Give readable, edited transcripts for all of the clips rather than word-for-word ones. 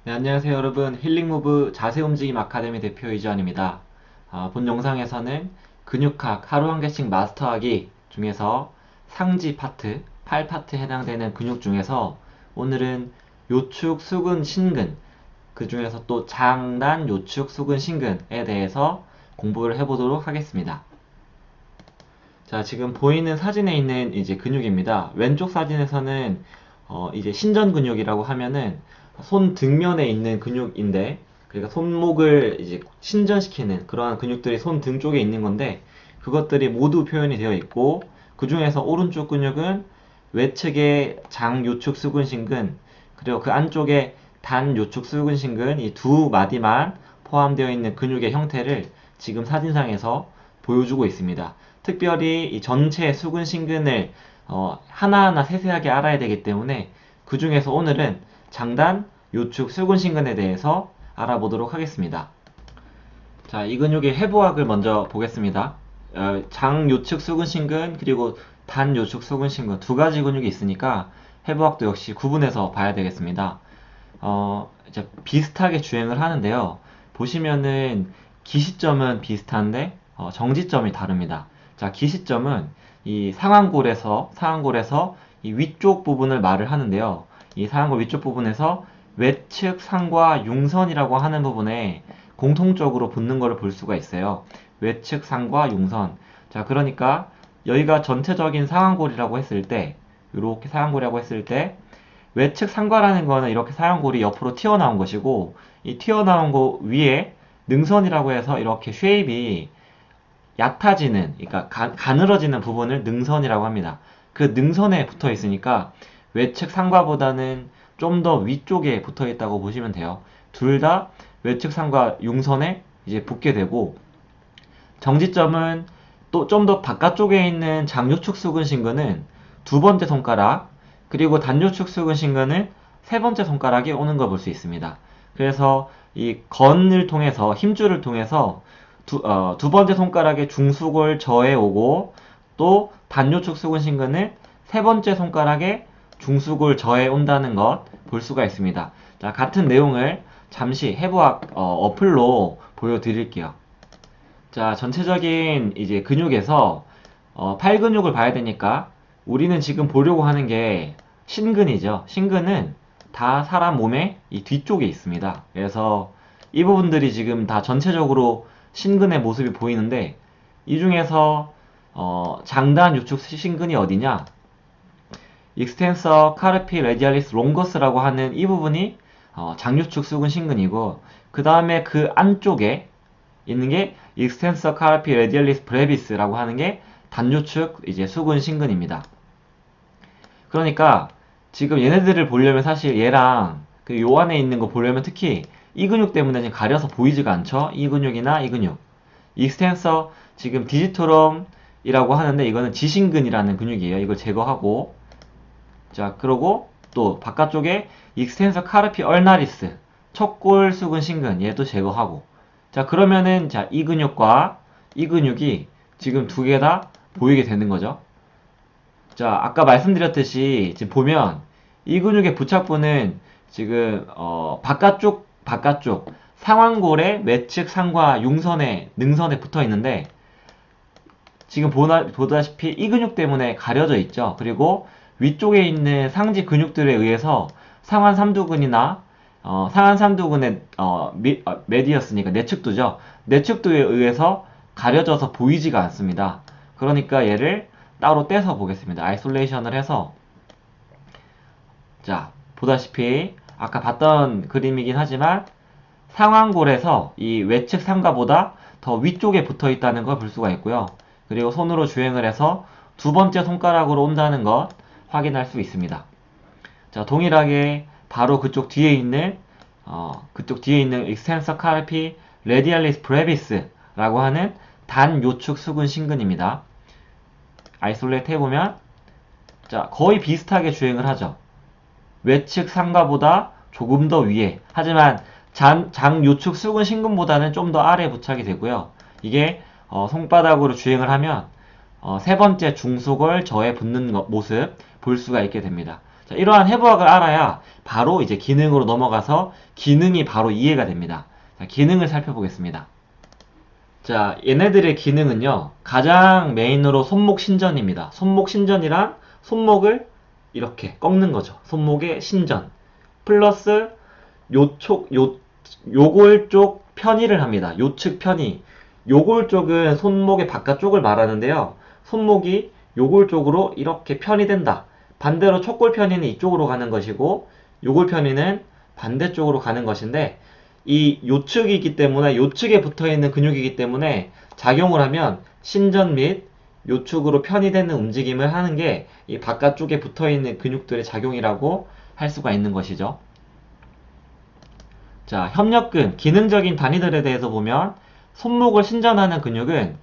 네, 안녕하세요 여러분. 힐링무브 자세움직임 아카데미 대표 이주환입니다. 본 영상에서는 근육학 하루 한 개씩 마스터하기 중에서 상지 파트, 팔 파트에 해당되는 근육 중에서 오늘은 요축, 수근, 신근, 그 중에서 또 장단, 요축, 수근, 신근에 대해서 공부를 해보도록 하겠습니다. 자, 지금 보이는 사진에 있는 이제 근육입니다. 왼쪽 사진에서는 이제 신전 근육이라고 하면은 손 등면에 있는 근육인데, 그러니까 손목을 이제 신전시키는 그러한 근육들이 손 등 쪽에 있는 건데, 그것들이 모두 표현이 되어 있고, 그 중에서 오른쪽 근육은 외측의 장, 요축, 수근, 신근, 그리고 그 안쪽에 단, 요축, 수근, 신근 이 두 마디만 포함되어 있는 근육의 형태를 지금 사진상에서 보여주고 있습니다. 특별히 이 전체 수근, 신근을 하나하나 세세하게 알아야 되기 때문에 그 중에서 오늘은 장단, 요축, 수근, 신근에 대해서 알아보도록 하겠습니다. 자, 이 근육의 해부학을 먼저 보겠습니다. 장, 요축, 수근, 신근, 그리고 단, 요축, 수근, 신근 두 가지 근육이 있으니까 해부학도 역시 구분해서 봐야 되겠습니다. 이제 비슷하게 주행을 하는데요. 보시면은 기시점은 비슷한데 정지점이 다릅니다. 자, 기시점은 이 상완골에서 이 위쪽 부분을 말을 하는데요. 이 상완골 위쪽 부분에서 외측 상과 융선이라고 하는 부분에 공통적으로 붙는 것을 볼 수가 있어요. 외측 상과 융선. 자, 그러니까 여기가 전체적인 상완골이라고 했을 때, 이렇게 상완골이라고 했을 때 외측 상과라는 거는 이렇게 상완골이 옆으로 튀어나온 것이고, 이 튀어나온 거 위에 능선이라고 해서 이렇게 쉐입이 얕아지는, 그러니까 가늘어지는 부분을 능선이라고 합니다. 그 능선에 붙어 있으니까 외측 상과보다는 좀 더 위쪽에 붙어 있다고 보시면 돼요. 둘 다 외측 상과 융선에 이제 붙게 되고, 정지점은 또 좀 더 바깥쪽에 있는 장요축 수근 신근은 두 번째 손가락, 그리고 단요축 수근 신근은 세 번째 손가락에 오는 걸 볼 수 있습니다. 그래서 이 건을 통해서, 힘줄을 통해서 두 번째 손가락에 중수골 저에 오고, 또 단요축 수근 신근은 세 번째 손가락에 중수골 저에 온다는 것 볼 수가 있습니다. 자, 같은 내용을 잠시 해부학 어플로 보여드릴게요. 자, 전체적인 이제 근육에서 팔 근육을 봐야 되니까 우리는 지금 보려고 하는 게 신근이죠. 신근은 다 사람 몸의 이 뒤쪽에 있습니다. 그래서 이 부분들이 지금 다 전체적으로 신근의 모습이 보이는데, 이 중에서 장단 요축 신근이 어디냐? 익스텐서 카르피 레디알리스 롱거스라고 하는 이 부분이 장요축 수근 신근이고, 그 다음에 그 안쪽에 있는 게 익스텐서 카르피 레디알리스 브레비스라고 하는 게 단요축 이제 수근 신근입니다. 그러니까 지금 얘네들을 보려면 사실 얘랑 그 요 안에 있는 거 보려면 특히 이 근육 때문에 지금 가려서 보이지가 않죠. 이 근육이나 이 근육. 익스텐서 지금 디지토럼이라고 하는데 이거는 지신근이라는 근육이에요. 이걸 제거하고, 자, 그러고 또 바깥쪽에 익스텐서 카르피 얼나리스 척골 수근 신근 얘도 제거하고, 자, 그러면은 자, 이 근육과 이 근육이 지금 두 개 다 보이게 되는 거죠. 자, 아까 말씀드렸듯이 지금 보면 이 근육의 부착부는 지금 바깥쪽 상완골의 외측 상과 융선에 능선에 붙어 있는데, 지금 보다시피 이 근육 때문에 가려져 있죠. 그리고 위쪽에 있는 상지 근육들에 의해서 상완 삼두근이나 상완 삼두근의 메디어스니까 내측두죠. 내측두에 의해서 가려져서 보이지가 않습니다. 그러니까 얘를 따로 떼서 보겠습니다. 아이솔레이션을 해서, 자, 보다시피 아까 봤던 그림이긴 하지만 상완골에서 이 외측 상가보다 더 위쪽에 붙어 있다는 걸 볼 수가 있고요. 그리고 손으로 주행을 해서 두 번째 손가락으로 온다는 것 확인할 수 있습니다. 자, 동일하게 바로 그쪽 뒤에 있는 extensor carpi radialis brevis라고 하는 단요축 수근 신근입니다. 아이솔레이트 해보면, 자, 거의 비슷하게 주행을 하죠. 외측 상가보다 조금 더 위에, 하지만 장요축 수근 신근보다는 좀 더 아래에 부착이 되고요. 이게 손바닥으로 주행을 하면 세 번째 중속을 저에 붙는 모습 볼 수가 있게 됩니다. 자, 이러한 해부학을 알아야 바로 이제 기능으로 넘어가서 기능이 바로 이해가 됩니다. 자, 기능을 살펴보겠습니다. 자, 얘네들의 기능은요, 가장 메인으로 손목 신전입니다. 손목 신전이란 손목을 이렇게 꺾는 거죠. 손목의 신전. 플러스 요골 쪽 편의를 합니다. 요측 편의. 요골 쪽은 손목의 바깥쪽을 말하는데요. 손목이 요골 쪽으로 이렇게 편의된다. 반대로 척골 편의는 이쪽으로 가는 것이고, 요골 편의는 반대쪽으로 가는 것인데, 이 요측이기 때문에, 요측에 붙어 있는 근육이기 때문에 작용을 하면 신전 및 요측으로 편의되는 움직임을 하는 게 이 바깥쪽에 붙어 있는 근육들의 작용이라고 할 수가 있는 것이죠. 자, 협력근, 기능적인 단위들에 대해서 보면 손목을 신전하는 근육은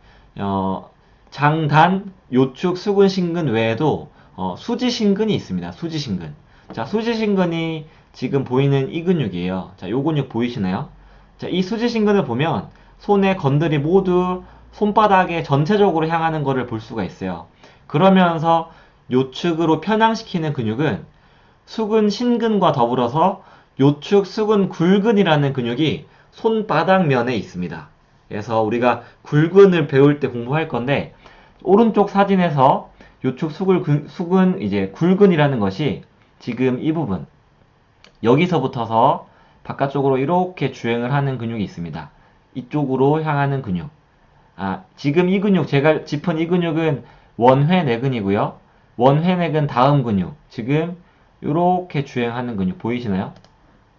장단, 요축, 수근, 신근 외에도 수지신근이 있습니다. 수지신근. 자, 수지신근이 지금 보이는 이 근육이에요. 자, 요 근육 보이시나요? 자, 이 수지신근을 보면 손의 건들이 모두 손바닥에 전체적으로 향하는 것을 볼 수가 있어요. 그러면서 요축으로 편향시키는 근육은 수근, 신근과 더불어서 요축, 수근, 굴근이라는 근육이 손바닥면에 있습니다. 그래서 우리가 굴근을 배울 때 공부할 건데, 오른쪽 사진에서 요축, 수근, 이제 굴근이라는 것이 지금 이 부분, 여기서부터서 바깥쪽으로 이렇게 주행을 하는 근육이 있습니다. 이쪽으로 향하는 근육. 지금 이 근육, 제가 짚은 이 근육은 원회내근이고요. 원회내근 다음 근육. 지금 이렇게 주행하는 근육 보이시나요?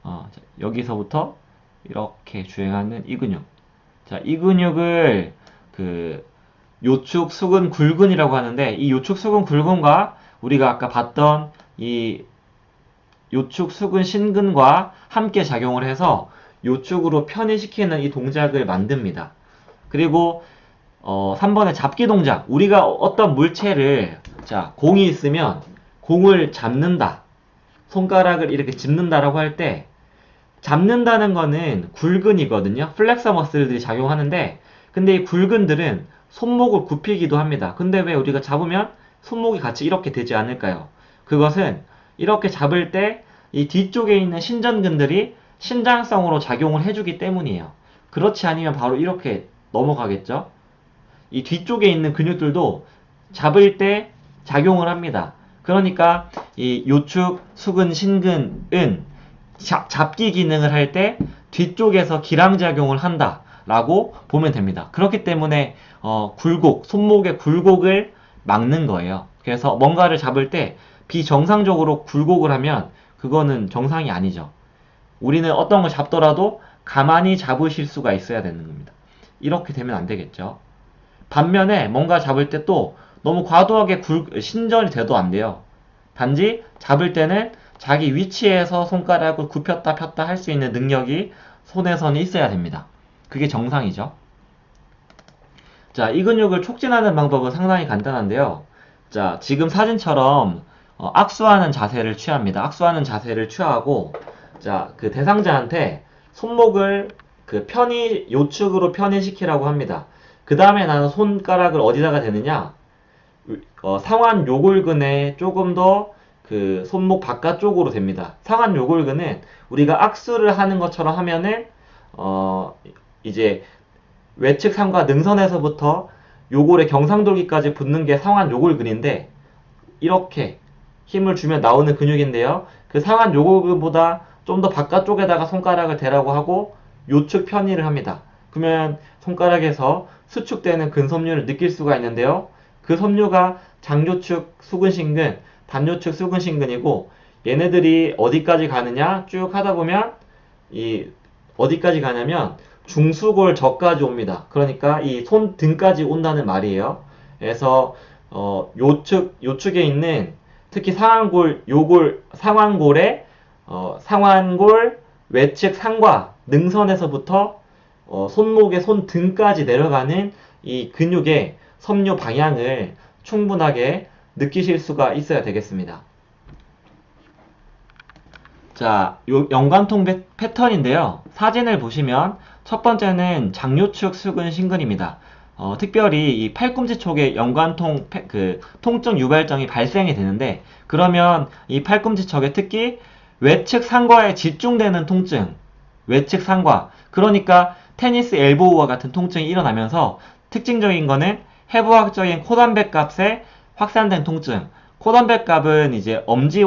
자, 여기서부터 이렇게 주행하는 이 근육. 자, 이 근육을 요축, 수근, 굴근이라고 하는데, 이 요축, 수근, 굴근과 우리가 아까 봤던 이 요축, 수근, 신근과 함께 작용을 해서 요축으로 편의시키는 이 동작을 만듭니다. 그리고 3번의 잡기 동작. 우리가 어떤 물체를, 자, 공이 있으면 공을 잡는다. 손가락을 이렇게 짚는다라고 할 때, 잡는다는 거는 굴근이거든요. 플렉서 머슬들이 작용하는데, 근데 이 굴근들은 손목을 굽히기도 합니다. 근데 왜 우리가 잡으면 손목이 같이 이렇게 되지 않을까요? 그것은 이렇게 잡을 때 이 뒤쪽에 있는 신전근들이 신장성으로 작용을 해주기 때문이에요. 그렇지 않으면 바로 이렇게 넘어가겠죠? 이 뒤쪽에 있는 근육들도 잡을 때 작용을 합니다. 그러니까 이 요축, 수근, 신근은 잡기 기능을 할 때 뒤쪽에서 기량작용을 한다라고 보면 됩니다. 그렇기 때문에 굴곡, 손목의 굴곡을 막는 거예요. 그래서 뭔가를 잡을 때 비정상적으로 굴곡을 하면 그거는 정상이 아니죠. 우리는 어떤 걸 잡더라도 가만히 잡으실 수가 있어야 되는 겁니다. 이렇게 되면 안 되겠죠. 반면에 뭔가 잡을 때 또 너무 과도하게 신전이 돼도 안 돼요. 단지 잡을 때는 자기 위치에서 손가락을 굽혔다 폈다 할 수 있는 능력이 손에서는 있어야 됩니다. 그게 정상이죠. 자, 이 근육을 촉진하는 방법은 상당히 간단한데요. 자, 지금 사진처럼 악수하는 자세를 취합니다. 악수하는 자세를 취하고, 자, 그 대상자한테 손목을 요축으로 편의시키라고 합니다. 그 다음에 나는 손가락을 어디다가 대느냐? 상완 요골근에 조금 더 손목 바깥쪽으로 됩니다. 상완 요골근은 우리가 악수를 하는 것처럼 하면은, 이제 외측 상과 능선에서부터 요골의 경상돌기까지 붙는 게 상완 요골근인데, 이렇게 힘을 주면 나오는 근육인데요. 그 상완 요골근보다 좀 더 바깥쪽에다가 손가락을 대라고 하고 요축 편의를 합니다. 그러면 손가락에서 수축되는 근섬유를 느낄 수가 있는데요. 그 섬유가 장요축 수근신근, 단요축 수근신근이고, 얘네들이 어디까지 가느냐 쭉 하다 보면 어디까지 가냐면 중수골 저까지 옵니다. 그러니까 이 손등까지 온다는 말이에요. 그래서 요축에 있는 특히 상완골의 상완골 외측 상과 능선에서부터 손목의 손등까지 내려가는 이 근육의 섬유 방향을 충분하게 느끼실 수가 있어야 되겠습니다. 자, 요 연관통 패턴인데요. 사진을 보시면 첫 번째는 장요축 수근 신근입니다. 특별히 이 팔꿈치 쪽에 통증 유발점이 발생이 되는데, 그러면 이 팔꿈치 쪽에 특히 외측 상과에 집중되는 통증, 외측 상과, 그러니까 테니스 엘보우와 같은 통증이 일어나면서 특징적인 거는 해부학적인 코담배갑에 확산된 통증. 코담배갑은 이제 엄지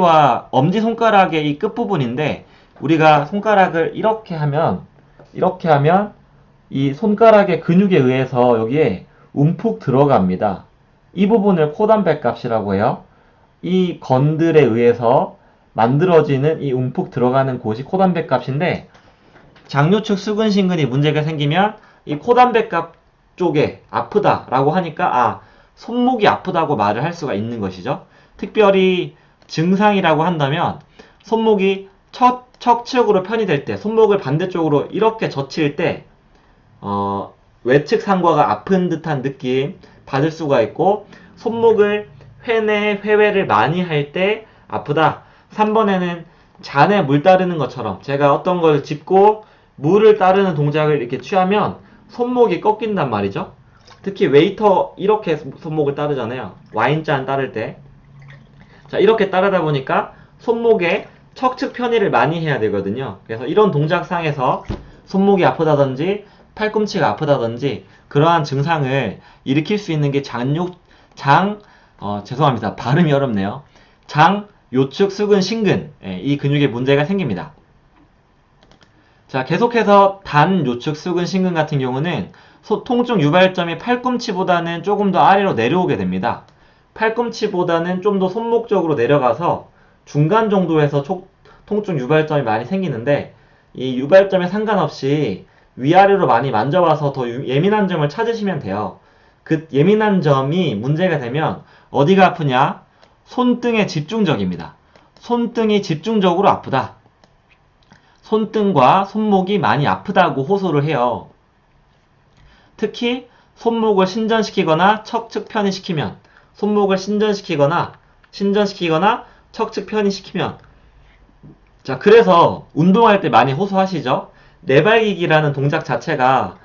손가락의 이 끝부분인데, 우리가 손가락을 이렇게 하면 이 손가락의 근육에 의해서 여기에 움푹 들어갑니다. 이 부분을 코담배갑이라고 해요. 이 건들에 의해서 만들어지는 이 움푹 들어가는 곳이 코담배갑인데, 장요측 수근신근이 문제가 생기면 이 코담배갑 쪽에 아프다라고 하니까 손목이 아프다고 말을 할 수가 있는 것이죠. 특별히 증상이라고 한다면 손목이 척측으로 편이될 때, 손목을 반대쪽으로 이렇게 젖힐 때 외측 상과가 아픈 듯한 느낌 받을 수가 있고, 손목을 회외를 많이 할 때 아프다. 3번에는 잔에 물 따르는 것처럼 제가 어떤 걸 짚고 물을 따르는 동작을 이렇게 취하면 손목이 꺾인단 말이죠. 특히 웨이터 이렇게 손목을 따르잖아요. 와인잔 따를 때. 자, 이렇게 따르다 보니까 손목에 척측 편의를 많이 해야 되거든요. 그래서 이런 동작상에서 손목이 아프다든지 팔꿈치가 아프다든지 그러한 증상을 일으킬 수 있는 게 죄송합니다. 발음이 어렵네요. 요측 수근 신근, 이 근육에 문제가 생깁니다. 자, 계속해서 요측 수근 신근 같은 경우는 통증 유발점이 팔꿈치보다는 조금 더 아래로 내려오게 됩니다. 팔꿈치보다는 좀 더 손목 쪽으로 내려가서 중간 정도에서 통증 유발점이 많이 생기는데, 이 유발점에 상관없이 위아래로 많이 만져봐서 더 예민한 점을 찾으시면 돼요. 그 예민한 점이 문제가 되면 어디가 아프냐? 손등에 집중적입니다. 손등이 집중적으로 아프다. 손등과 손목이 많이 아프다고 호소를 해요. 특히 손목을 신전시키거나 척측 편의시키면, 손목을 신전시키거나 척측 편의시키면, 자, 그래서 운동할 때 많이 호소하시죠? 내발기기라는 동작 자체가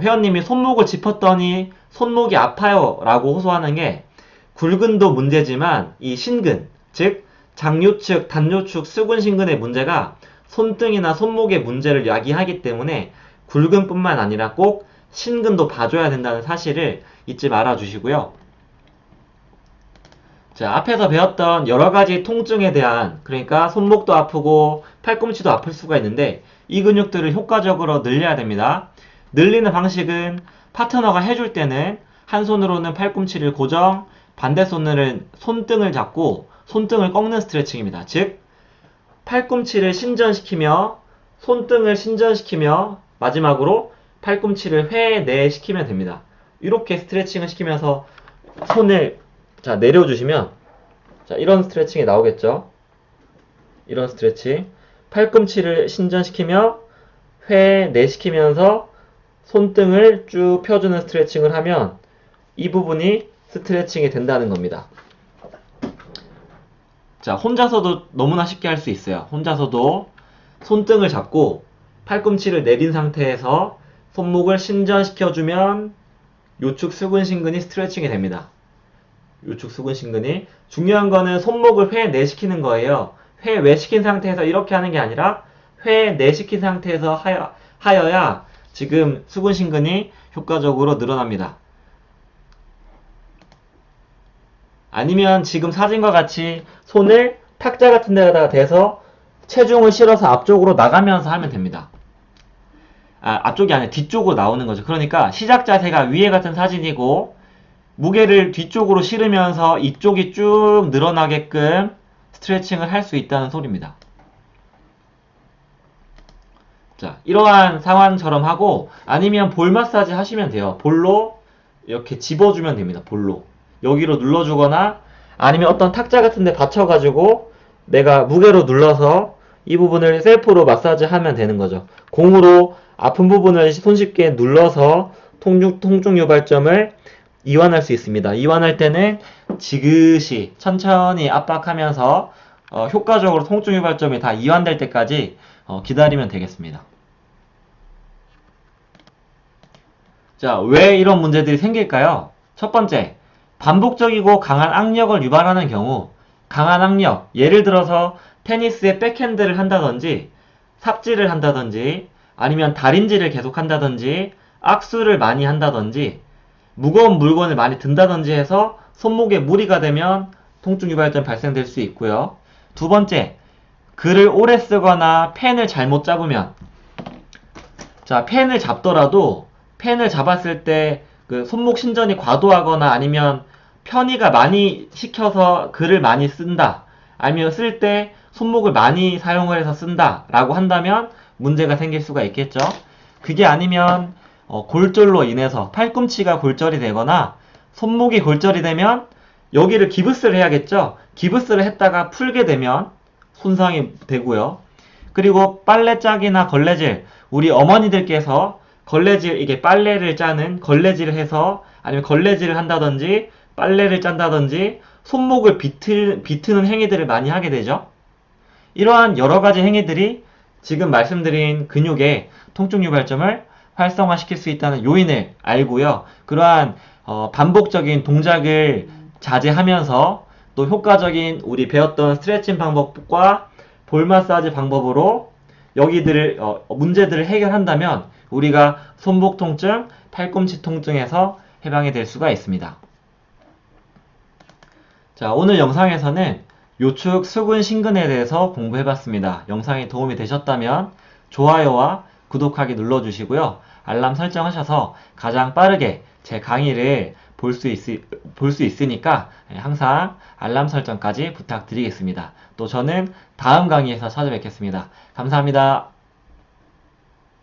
회원님이 손목을 짚었더니 손목이 아파요 라고 호소하는 게, 굴근도 문제지만 이 신근, 즉 장요측, 단요측, 수근신근의 문제가 손등이나 손목의 문제를 야기하기 때문에 굴근뿐만 아니라 꼭 신근도 봐줘야 된다는 사실을 잊지 말아 주시고요. 자, 앞에서 배웠던 여러가지 통증에 대한, 그러니까 손목도 아프고 팔꿈치도 아플 수가 있는데, 이 근육들을 효과적으로 늘려야 됩니다. 늘리는 방식은 파트너가 해줄 때는 한 손으로는 팔꿈치를 고정, 반대 손으로는 손등을 잡고 손등을 꺾는 스트레칭입니다. 즉, 팔꿈치를 신전시키며 손등을 신전시키며 마지막으로 팔꿈치를 회내시키면 됩니다. 이렇게 스트레칭을 시키면서 손을 내려주시면, 자, 이런 스트레칭이 나오겠죠. 이런 스트레칭. 팔꿈치를 신전시키며 회내시키면서 손등을 쭉 펴주는 스트레칭을 하면 이 부분이 스트레칭이 된다는 겁니다. 자, 혼자서도 너무나 쉽게 할 수 있어요. 혼자서도 손등을 잡고 팔꿈치를 내린 상태에서 손목을 신전시켜주면 요축 수근신근이 스트레칭이 됩니다. 요축 수근신근이. 중요한 거는 손목을 회내시키는 거예요. 회외시킨 상태에서 이렇게 하는 게 아니라 회내시킨 상태에서 하여야 지금 수근신근이 효과적으로 늘어납니다. 아니면 지금 사진과 같이 손을 탁자 같은 데다가 대서 체중을 실어서 앞쪽으로 나가면서 하면 됩니다. 앞쪽이 아니라 뒤쪽으로 나오는 거죠. 그러니까 시작 자세가 위에 같은 사진이고 무게를 뒤쪽으로 실으면서 이쪽이 쭉 늘어나게끔 스트레칭을 할 수 있다는 소리입니다. 자, 이러한 상황처럼 하고, 아니면 볼 마사지 하시면 돼요. 볼로 이렇게 집어주면 됩니다. 볼로 여기로 눌러주거나, 아니면 어떤 탁자 같은 데 받쳐가지고 내가 무게로 눌러서 이 부분을 셀프로 마사지 하면 되는 거죠. 공으로 아픈 부분을 손쉽게 눌러서 통증 유발점을 이완할 수 있습니다. 이완할 때는 지그시 천천히 압박하면서 효과적으로 통증 유발점이 다 이완될 때까지 기다리면 되겠습니다. 자, 왜 이런 문제들이 생길까요? 첫 번째, 반복적이고 강한 악력을 유발하는 경우, 강한 악력, 예를 들어서 테니스의 백핸드를 한다든지, 삽질을 한다든지, 아니면 달인질을 계속 한다든지, 악수를 많이 한다든지, 무거운 물건을 많이 든다든지 해서 손목에 무리가 되면 통증 유발점 발생될 수 있고요. 두 번째, 글을 오래 쓰거나 펜을 잘못 잡으면, 자, 펜을 잡더라도 펜을 잡았을 때 그 손목 신전이 과도하거나 아니면 편의가 많이 시켜서 글을 많이 쓴다. 아니면 쓸 때 손목을 많이 사용을 해서 쓴다. 라고 한다면 문제가 생길 수가 있겠죠. 그게 아니면 골절로 인해서 팔꿈치가 골절이 되거나 손목이 골절이 되면 여기를 기부스를 해야겠죠. 기부스를 했다가 풀게 되면 손상이 되고요. 그리고 빨래짝이나 걸레질, 우리 어머니들께서 걸레질, 이게 빨래를 짜는 걸레질을 해서 아니면 걸레질을 한다든지 빨래를 짠다든지 손목을 비트는 행위들을 많이 하게 되죠. 이러한 여러 가지 행위들이 지금 말씀드린 근육의 통증 유발점을 활성화시킬 수 있다는 요인을 알고요. 그러한 반복적인 동작을 자제하면서 또 효과적인 우리 배웠던 스트레칭 방법과 볼 마사지 방법으로 여기들을 문제들을 해결한다면 우리가 손목 통증, 팔꿈치 통증에서 해방이 될 수가 있습니다. 자, 오늘 영상에서는 요축, 수근, 신근에 대해서 공부해봤습니다. 영상이 도움이 되셨다면 좋아요와 구독하기 눌러주시고요. 알람 설정하셔서 가장 빠르게 제 강의를 볼 수 있으니까 항상 알람 설정까지 부탁드리겠습니다. 또 저는 다음 강의에서 찾아뵙겠습니다. 감사합니다.